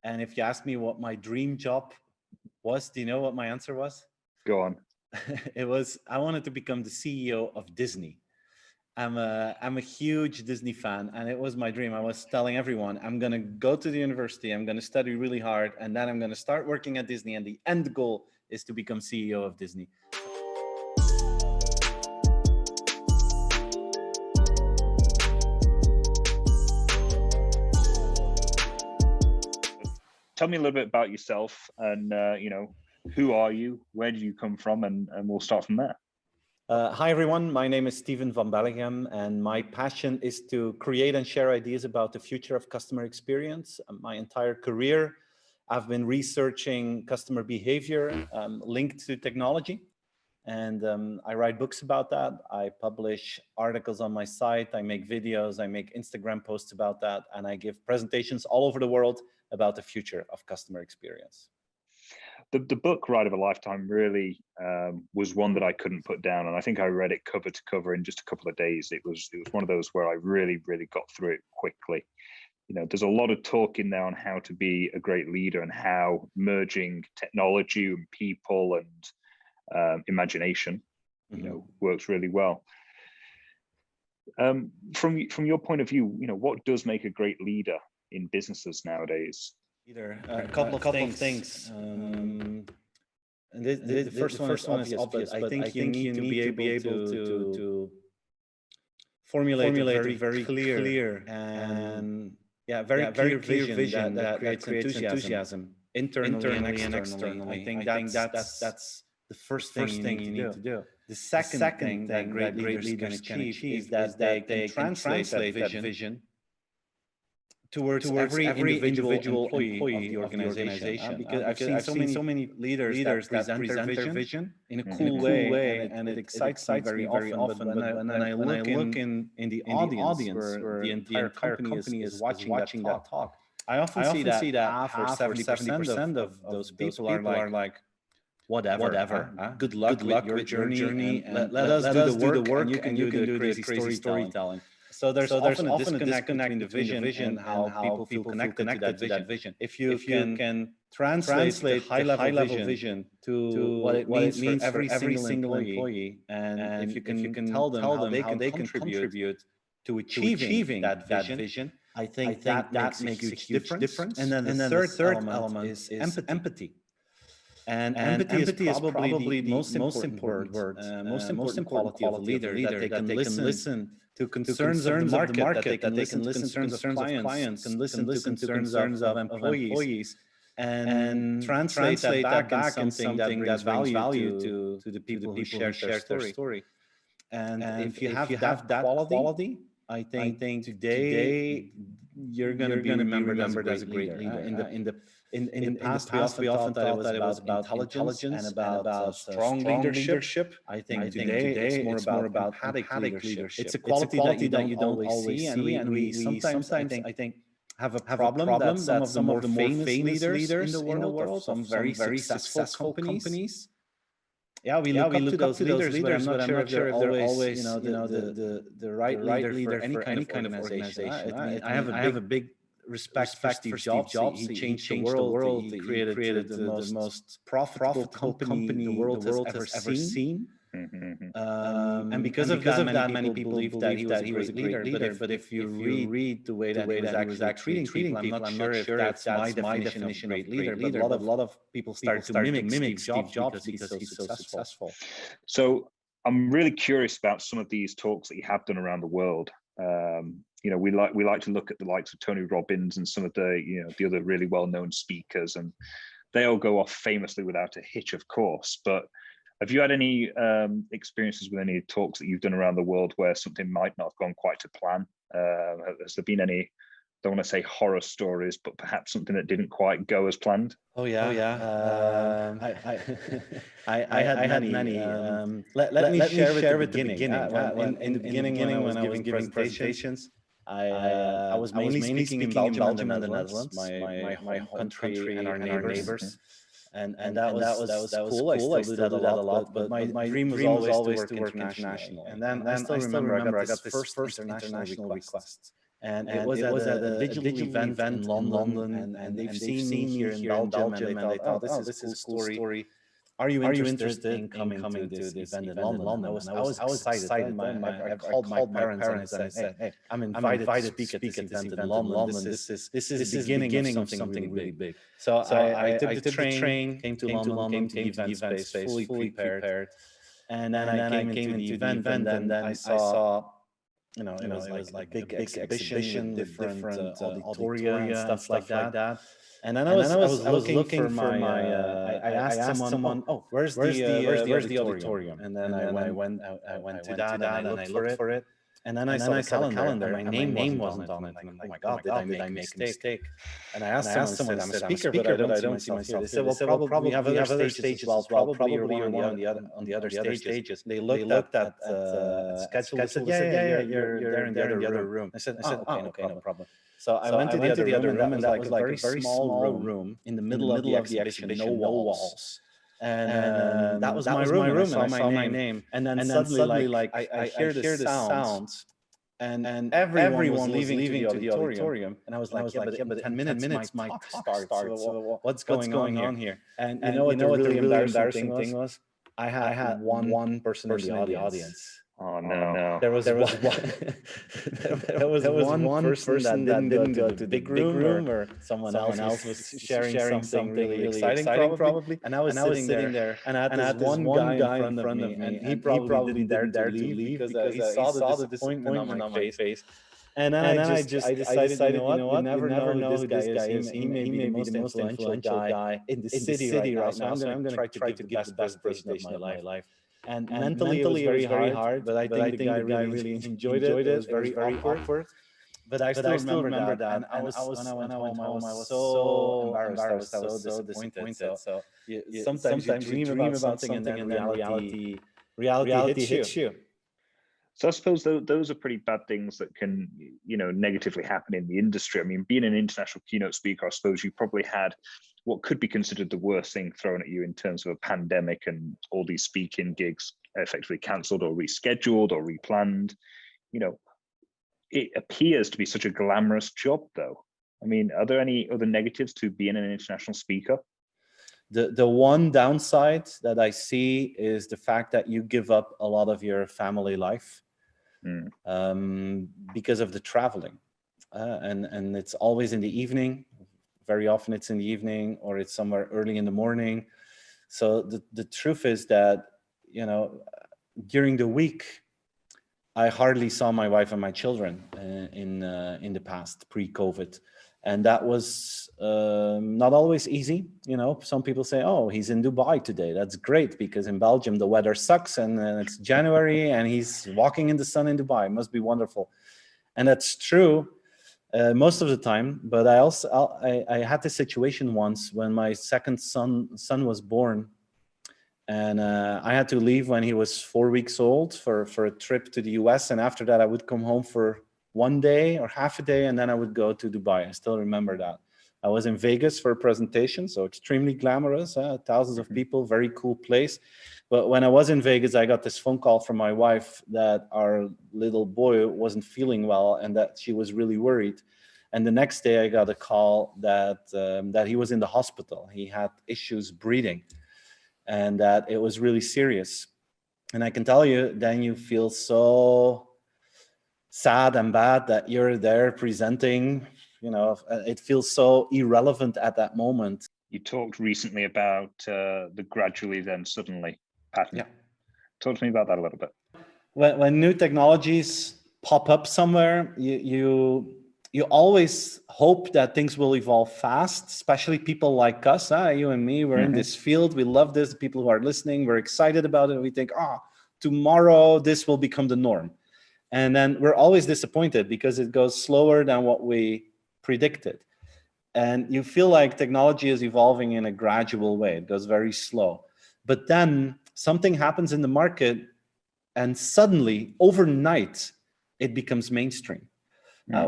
And if you ask me what my dream job was, do you know what my answer was? Go on. It was, I wanted to become the CEO of Disney. I'm a huge Disney fan, and it was my dream. I was telling everyone, I'm going to go to the university, I'm going to study really hard, and then I'm going to start working at Disney, and the end goal is to become CEO of Disney. Tell me a little bit about yourself and, who are you? Where do you come from? And we'll start from there. Hi, everyone. My name is Steven Van Belleghem, and my passion is to create and share ideas about the future of customer experience. My entire career, I've been researching customer behavior linked to technology. And I write books about that. I publish articles on my site. I make videos. I make Instagram posts about that. And I give presentations all over the world about the future of customer experience. The book Ride of a Lifetime really was one that I couldn't put down, and I think I read it cover to cover in just a couple of days. It was one of those where I really got through it quickly. There's a lot of talk in there on how to be a great leader and how merging technology and people and imagination, works really well. From your point of view, what does make a great leader in businesses nowadays? A couple of things. And the first one is obvious, but I think you need to be able to formulate a very clear and very clear vision that creates enthusiasm internally and externally. I think that's the first thing you need to do. The second thing that great leaders can achieve is that they can translate that vision towards every individual employee of the organization. Because I've seen so many leaders that present their vision in a cool way, and it excites me very often. But when I look in the audience where the entire company is watching that talk, I often see that half or 70% of those people are like, whatever. Good luck with your journey, and let us do the work, and you can do the crazy storytelling. So there's often a disconnect between the vision and how people feel connected to that vision. If you can translate the high-level vision to what it means for every single employee, and if you can tell them how they can contribute to achieving that vision, I think that makes a huge difference. And then the third element is empathy. And empathy is probably the most important word, most important quality of a leader, that they can listen to concerns of the market, that they can listen to concerns of clients, can listen to concerns of employees, and translate that back in something that brings value to the people who share their story. And if you have that quality, I think today you're going to be remembered as a great leader. In the past, we often thought that it was about intelligence and about strong leadership. I think today it's more about empathic leadership. It's a quality that you don't always see, and we sometimes I think have a problem that some of the more famous leaders in the world, some very successful companies. Yeah, we look up to those leaders, but I'm not sure if they're always the right leader for any kind of organization. I have a big respect for Steve Jobs. He changed the world. He created the most profitable company the world has ever seen. And because of that, many people believe that he was a great leader. But if you read the way that he was actually treating people, I'm not sure if that's my definition of great leader. But a lot of people start to mimic Steve Jobs because he's so successful. So I'm really curious about some of these talks that you have done around the world. We like to look at the likes of Tony Robbins and some of the the other really well-known speakers, and they all go off famously without a hitch, of course. But have you had any experiences with any talks that you've done around the world where something might not have gone quite to plan? Has there been any, don't want to say horror stories, but perhaps something that didn't quite go as planned? Oh yeah. I had many. Let me share with the beginning. In the beginning, when I was giving presentations, I was mainly speaking in Belgium and the Netherlands, my home country and our neighbors. And that was cool. I still do that a lot, but my dream was always to work internationally. And then I still remember I got this first international request. And it was at a digital event in London, and they've seen me here in Belgium, and they thought, oh, this is a cool story. Are you interested in coming to this event in London? And I was excited. I called my parents and I said, hey, I'm invited to speak at this event in London. This is the beginning of something really big. So I took the train, came to London, came to the event space, fully prepared. And then I came into the event, and then I saw, it was like a big exhibition, different auditoria and stuff like that. And then I was looking for my. I asked someone, "Oh, where's the auditorium?" And then I went to that, and I looked for it. And then I saw the calendar, and my name wasn't on it. And I'm like, "Oh my God, did I make a mistake?" And I asked someone, "I'm a speaker, but I don't see myself here." They said, "Well, probably we have other stages as well. Probably you're one on the other stages." They looked at schedule. They said, "Yeah, you're there in the other room." I said, "Okay, no problem." So I went to the other room, and that was like a very small room in the middle of the exhibition, no walls. And that was my room, and I saw my name. And then suddenly, like, I hear the sounds, and everyone was leaving to the auditorium. And I was like, yeah, but in 10 minutes my talk starts. So what's going on here? And you know what the really embarrassing thing was? I had one person in the audience. Oh no! There was one person that didn't go to the big room, or someone else was sharing something really exciting, probably. And I was sitting there, and I had this one guy in front of me, and he probably didn't dare to leave because he saw the disappointment on my face. And then I decided, you know what? You never know who this guy is. He may be the most influential guy in the city right now. So I'm going to try to give the best presentation of my life. And mentally it was very hard, but I think the guy really enjoyed it. It was very awkward. But I still remember that. And when I went home, I was so embarrassed. I was so disappointed. So sometimes you dream about something, and then reality hits you. So I suppose those are pretty bad things that can, negatively happen in the industry. I mean, being an international keynote speaker, I suppose you probably had what could be considered the worst thing thrown at you in terms of a pandemic and all these speaking gigs effectively cancelled or rescheduled or replanned. It appears to be such a glamorous job, though. I mean, are there any other negatives to being an international speaker? The one downside that I see is the fact that you give up a lot of your family life because of the traveling. And it's always in the evening. Very often it's in the evening, or it's somewhere early in the morning. So the truth is that, during the week, I hardly saw my wife and my children in the past, pre-COVID. And that was not always easy. Some people say, oh, he's in Dubai today. That's great, because in Belgium, the weather sucks, and it's January, and he's walking in the sun in Dubai. It must be wonderful. And that's true most of the time. But I had this situation once when my second son was born. And I had to leave when he was 4 weeks old for a trip to the US. And after that, I would come home for 1 day or half a day, and then I would go to Dubai. I still remember that. I was in Vegas for a presentation, so extremely glamorous, thousands of people, very cool place. But when I was in Vegas, I got this phone call from my wife that our little boy wasn't feeling well and that she was really worried. And the next day I got a call that he was in the hospital. He had issues breathing, and that it was really serious. And I can tell you, then you feel so sad and bad that you're there presenting. It feels so irrelevant at that moment. You talked recently about the gradually then suddenly pattern. Yeah. Talk to me about that a little bit. When new technologies pop up somewhere, you always hope that things will evolve fast, especially people like us, you and me. We're in this field. We love this. People who are listening, we're excited about it. We think, tomorrow this will become the norm. And then we're always disappointed because it goes slower than what we predicted. And you feel like technology is evolving in a gradual way. It goes very slow. But then something happens in the market, and suddenly, overnight, it becomes mainstream.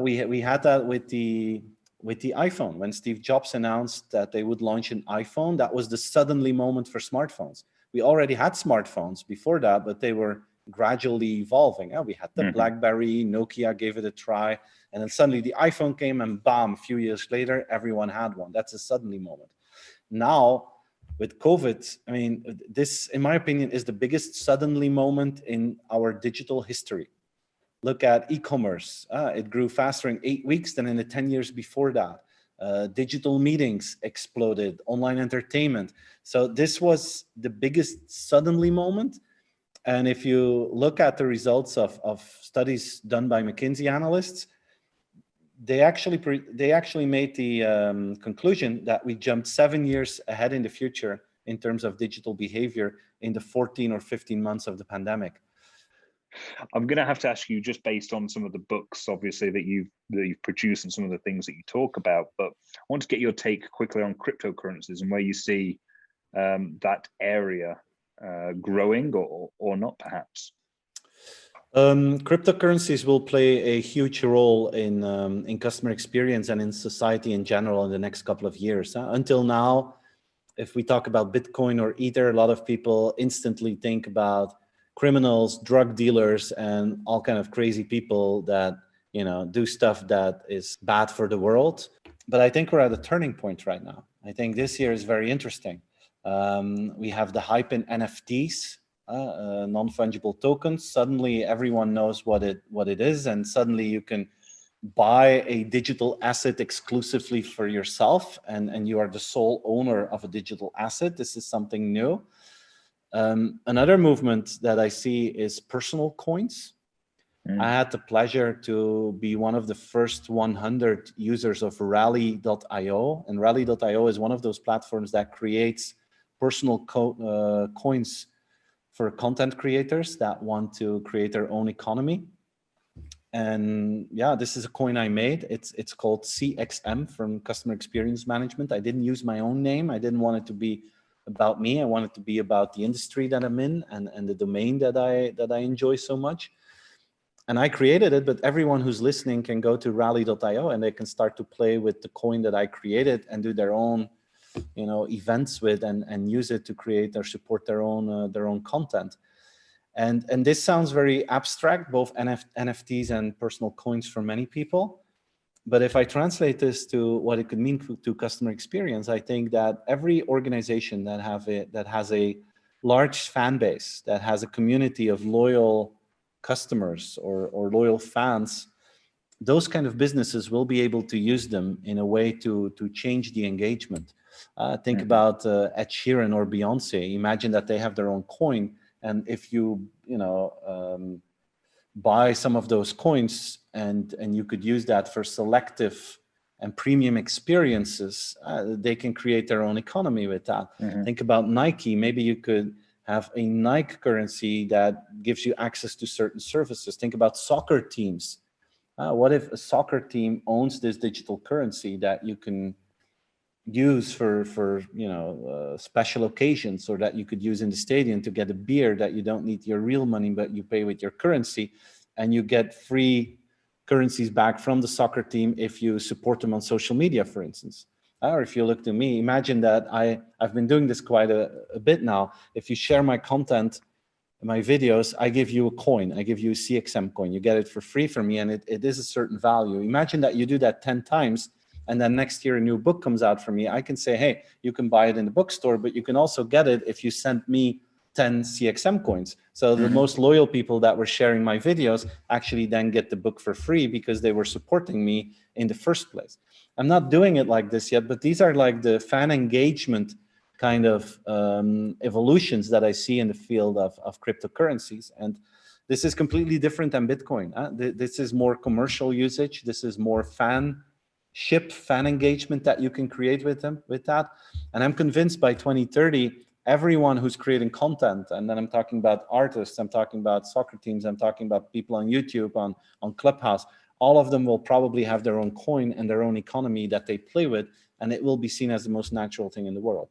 We had that with the iPhone. When Steve Jobs announced that they would launch an iPhone, that was the suddenly moment for smartphones. We already had smartphones before that, but they were gradually evolving. We had the BlackBerry, Nokia gave it a try, and then suddenly the iPhone came, and bam, a few years later, everyone had one. That's a suddenly moment. Now, with COVID, I mean, this, in my opinion, is the biggest suddenly moment in our digital history. Look at e-commerce. It grew faster in 8 weeks than in the 10 years before that. Digital meetings exploded, online entertainment. So this was the biggest suddenly moment. And if you look at the results of studies done by McKinsey analysts, they actually made the conclusion that we jumped 7 years ahead in the future in terms of digital behavior in the 14 or 15 months of the pandemic. I'm going to have to ask you, just based on some of the books, obviously, that you've produced and some of the things that you talk about, but I want to get your take quickly on cryptocurrencies and where you see that area growing or not, perhaps. Cryptocurrencies will play a huge role in customer experience and in society in general in the next couple of years. Until now, if we talk about Bitcoin or Ether, a lot of people instantly think about criminals, drug dealers, and all kind of crazy people that, you know, do stuff that is bad for the world. But I think we're at a turning point right now. I think this year is very interesting. We have the hype in NFTs, non-fungible tokens. Suddenly everyone knows what it is, and suddenly you can buy a digital asset exclusively for yourself, and you are the sole owner of a digital asset. This is something new. Another movement that I see is personal coins. I had the pleasure to be one of the first 100 users of Rally.io, and Rally.io is one of those platforms that creates personal coins for content creators that want to create their own economy. And yeah, this is a coin I made. It's called CXM, from Customer Experience Management. I didn't use my own name. I didn't want it to be about me. I want it to be about the industry that I'm in and the domain that I enjoy so much. And I created it, but everyone who's listening can go to Rally.io and they can start to play with the coin that I created and do their own, you know, events with and use it to create or support their own content. And this sounds very abstract, both NFTs and personal coins for many people. But if I translate this to what it could mean to customer experience, I think that every organization that has a large fan base, that has a community of loyal customers or loyal fans, those kind of businesses will be able to use them in a way to change the engagement. Think about Ed Sheeran or Beyonce. Imagine that they have their own coin, and if you buy some of those coins and you could use that for selective and premium experiences, they can create their own economy with that. Think about Nike. Maybe you could have a Nike currency that gives you access to certain services. Think about soccer teams. What if a soccer team owns this digital currency that you can use for special occasions, or that you could use in the stadium to get a beer that you don't need your real money, but you pay with your currency, and you get free currencies back from the soccer team if you support them on social media, for instance. Or if you look to me, imagine that I've been doing this quite a bit now. If you share my content, my videos, I give you a coin. I give you a CXM coin. You get it for free from me, and it is a certain value. Imagine that you do that 10 times, and then next year a new book comes out from me. I can say, hey, you can buy it in the bookstore, but you can also get it if you send me 10 CXM coins. So the most loyal people that were sharing my videos actually then get the book for free because they were supporting me in the first place. I'm not doing it like this yet, but these are like the fan engagement kind of evolutions that I see in the field of cryptocurrencies. And this is completely different than Bitcoin. This is more commercial usage. This is more fan engagement that you can create with that. And I'm convinced by 2030, everyone who's creating content, and then I'm talking about artists, I'm talking about soccer teams, I'm talking about people on YouTube, on Clubhouse, all of them will probably have their own coin and their own economy that they play with, and it will be seen as the most natural thing in the world.